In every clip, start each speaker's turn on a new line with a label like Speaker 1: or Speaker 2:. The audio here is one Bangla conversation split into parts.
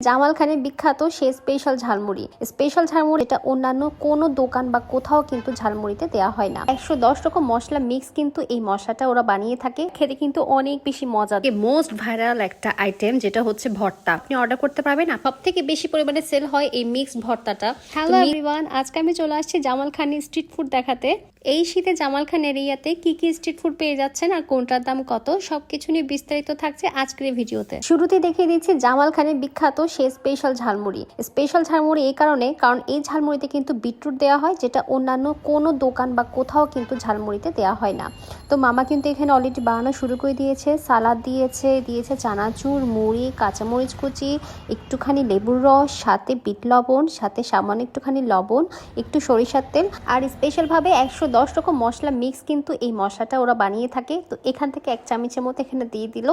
Speaker 1: জামাল খানের বিখ্যাত সেই স্পেশাল ঝালমুড়ি। স্পেশাল ঝালমুড়ি এটা অন্যান্য কোনো দোকান বা কোথাও কিন্তু ঝালমুড়িতে দেওয়া হয় না। 110 রকম মশলা মিক্স কিন্তু এই মশলাটা ওরা বানিয়ে থাকে, খেতে কিন্তু অনেক বেশি মজা। মোস্ট ভাইরাল একটা আইটেম যেটা হচ্ছে ভর্তা, আপনি অর্ডার করতে পারবেন। সব থেকে বেশি পরিমাণে সেল হয় এই মিক্সড ভর্তাটা। হ্যালো এভরিওয়ান, আজকে আমি চলে আসছি জামাল খানের স্ট্রিট ফুড দেখাতে। এই শীতে জামাল খান এরিয়াতে কি কি স্ট্রিট ফুড পেয়ে যাচ্ছেন আর কোনটার দাম কত, সবকিছু নিয়ে বিস্তারিত থাকছে আজকের ভিডিওতে। শুরুতে দেখিয়ে দিচ্ছি জামাল খানের বিখ্যাত সেই স্পেশাল ঝালমুড়ি। স্পেশাল ঝালমুড়ি এই কারণে, কারণ এই ঝালমুড়িতে কিন্তু বিটরুট দেওয়া হয়, যেটা অন্যান্য কোনো দোকান বা কোথাও কিন্তু ঝালমুড়িতে দেওয়া হয় না। তো মামা কিন্তু এখানে অলরেডি বানানো শুরু করে দিয়েছে। সালাদ দিয়েছে চানাচুর, মুড়ি, কাঁচামরিচ কুচি, একটুখানি লেবুর রস, সাথে বিট লবণ, সাথে সামান্য একটুখানি লবণ, একটু সরিষার তেল, আর স্পেশালভাবে 110 রকম মশলা মিক্স কিন্তু এই মশলাটা ওরা বানিয়ে থাকে। তো এখান থেকে 1 চামচের মতো এখানে দিয়ে দিল।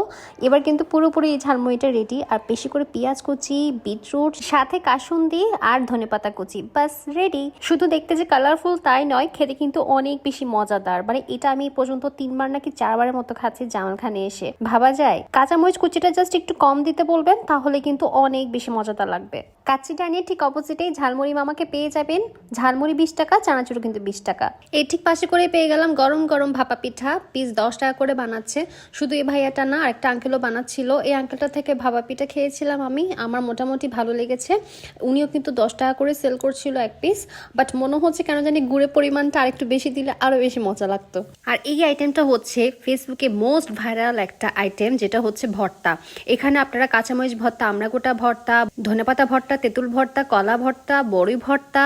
Speaker 1: এবার কিন্তু পুরোপুরি এই ঝালমুড়িটা রেডি। আর বেশি করে পেঁয়াজ কুচি, বিটরুট, সাথে কাসুন্দি আর ধনেপাতা কুচি, বাস রেডি। শুধু দেখতে যে কালারফুল তাই নয়, খেতে কিন্তু অনেক বেশি মজাদার। মানে এটা আমি পর্যন্ত 3বার নাকি 4বারের মতো খাচ্ছি জামাল খানে এসে। ভাবা যায় কাঁচামরিচ কুচিটা জাস্ট একটু কম দিতে বলবেন, তাহলে কিন্তু অনেক বেশি মজাদার লাগবে। কাচ্চিটানির ঠিক অপোজিটেই ঝালমুড়ি মামাকে পেয়ে যাবেন। ঝালমুড়ি 20 টাকা, চানাচুরও কিন্তু 20 টাকা। এই ঠিক পাশে করে পেয়ে গেলাম গরম গরম ভাপা পিঠা, পিস 10 টাকা করে বানাচ্ছে। শুধু এই ভাইয়াটা না, আরেকটা আঙ্কেলও বানাচ্ছিল। এই আঙ্কেলটা থেকে ভাপা পিঠা খেয়েছিলাম আমি, আমার মোটামুটি ভালো লেগেছে। উনিও কিন্তু 10 টাকা করে সেল করছিল এক পিস, বাট মনে হচ্ছে কেন জানি গুড়ের পরিমাণটা আরেকটু বেশি দিলে আরো বেশি মজা লাগতো। আর এই আইটেমটা হচ্ছে ফেসবুকে মোস্ট ভাইরাল একটা আইটেম, যেটা হচ্ছে ভর্তা। এখানে আপনারা কাঁচামরিচ ভর্তা, আমড়াগোটা ভর্তা, ধনেপাতা ভর্তা, তেঁতুল ভর্তা, কলা ভর্তা, বড়ি ভর্তা,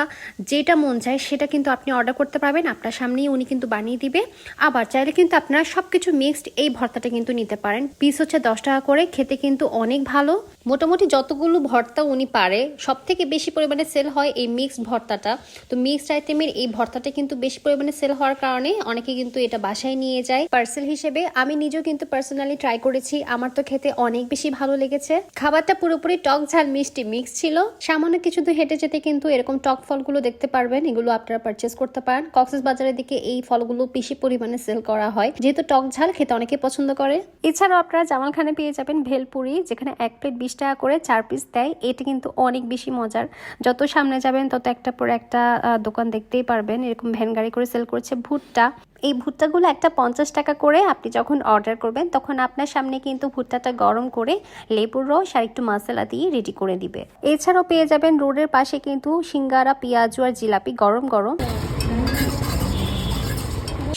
Speaker 1: যেটা মন চায় সেটা কিন্তু আপনি অর্ডার করতে পারবেন। আপনার সামনেই উনি কিন্তু বানিয়ে দিবে। আবার চাইলে কিন্তু আপনারা সবকিছু মিক্সড এই ভর্তাটা কিন্তু নিতে পারেন। পিস হচ্ছে 10 টাকা করে, খেতে কিন্তু অনেক ভালো। মোটামুটি যতগুলো ভর্তা উনি পারে, সব থেকে বেশি পরিমাণে সেল হয় এই মিক্সড ভর্তাটা। তো মিক্সড আইটেমের এই ভর্তাটা কিন্তু বেশি পরিমাণে সেল হওয়ার কারণে অনেকে কিন্তু এটা বাসায় নিয়ে যায় পার্সেল হিসেবে। আমি নিজেও কিন্তু পার্সোনালি ট্রাই করেছি, আমার তো খেতে অনেক বেশি ভালো লেগেছে। খাবারটা পুরোপুরি টক ঝাল মিষ্টি মিক্স ছিল। সামান্য কিছু দূর হেঁটে যেতে কিন্তু এরকম টক ফলগুলো দেখতে পারবেন, এগুলো আপনারা পারচেস করতে পারেন। কক্সবাজারের দিকে এই ফলগুলো বেশি পরিমাণে সেল করা হয়, যেহেতু টক ঝাল খেতে অনেকে পছন্দ করে। এছাড়াও আপনারা জামাল খানে পেয়ে যাবেন ভেলপুরি, যেখানে 1 প্লেট 20 টাকা করে 4 পিস দেয়। এটা কিন্তু অনেক বেশি মজার। যত সামনে যাবেন তত একটা পর একটা দোকান দেখতেই পারবেন এরকম ভ্যান গাড়ি করে সেল করছে ভুট্টা। এই ভুট্টাগুলো একটা 50 টাকা করে। আপনি যখন অর্ডার করবেন তখন আপনার সামনে কিন্তু ভুট্টাটা গরম করে লেবুর রস আর একটু মশলা দিয়ে রেডি করে দিবে। এছাড়াও পেয়ে যাবেন রোডের পাশে কিন্তু সিঙ্গারা, পেঁয়াজু আর জিলাপি গরম গরম।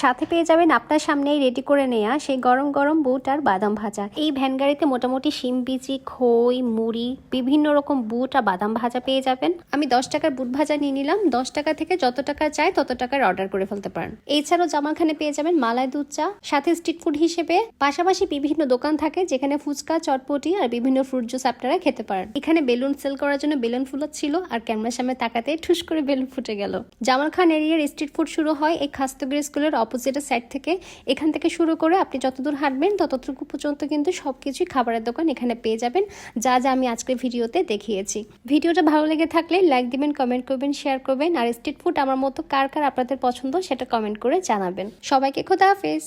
Speaker 1: সাথে পেয়ে যাবেন আপনার সামনেই রেডি করে নেওয়া সেই গরম গরম বুট আর বাদাম ভাজা। এই ভ্যান গাড়িতে মোটামুটি শিম বিচি, খই, মুড়ি, বিভিন্ন রকম বুট আর বাদাম ভাজা পেয়ে যাবেন। আমি 10 টাকার বুট ভাজা নিয়ে নিলাম। 10 টাকা থেকে যত টাকা চাই তত টাকার অর্ডার করে ফেলতে পারেন। এছাড়াও জামাল খানে পেয়ে যাবেন মালাই দুধ চা, সাথে স্ট্রিট ফুড হিসেবে পাশাপাশি বিভিন্ন দোকান থাকে যেখানে ফুচকা, চটপটি আর বিভিন্ন ফ্রুট জুস আপনারা খেতে পারেন। এখানে বেলুন সেল করার জন্য বেলুন ফুলাচ্ছিল, আর ক্যামেরার সামনে তাকাতে ঠুস করে বেলুন ফুটে গেল। জামাল খান এরিয়ার স্ট্রিট ফুড শুরু হয় এই খাস্তগিরি স্কুলের অপোজিটের সাইড থেকে। এখান থেকে শুরু করে আপনি যতদূর হাঁটবেন ততটুকু পর্যন্ত কিন্তু সবকিছুই খাবারের দোকান এখানে পেয়ে যাবেন, যা যা আমি আজকের ভিডিওতে দেখিয়েছি। ভিডিওটা ভালো লেগে থাকলে লাইক দিবেন, কমেন্ট করবেন, শেয়ার করবেন। আর স্ট্রিট ফুড আমার মতো কার কার আপনাদের পছন্দ সেটা কমেন্ট করে জানাবেন। সবাইকে খোদা হাফেজ।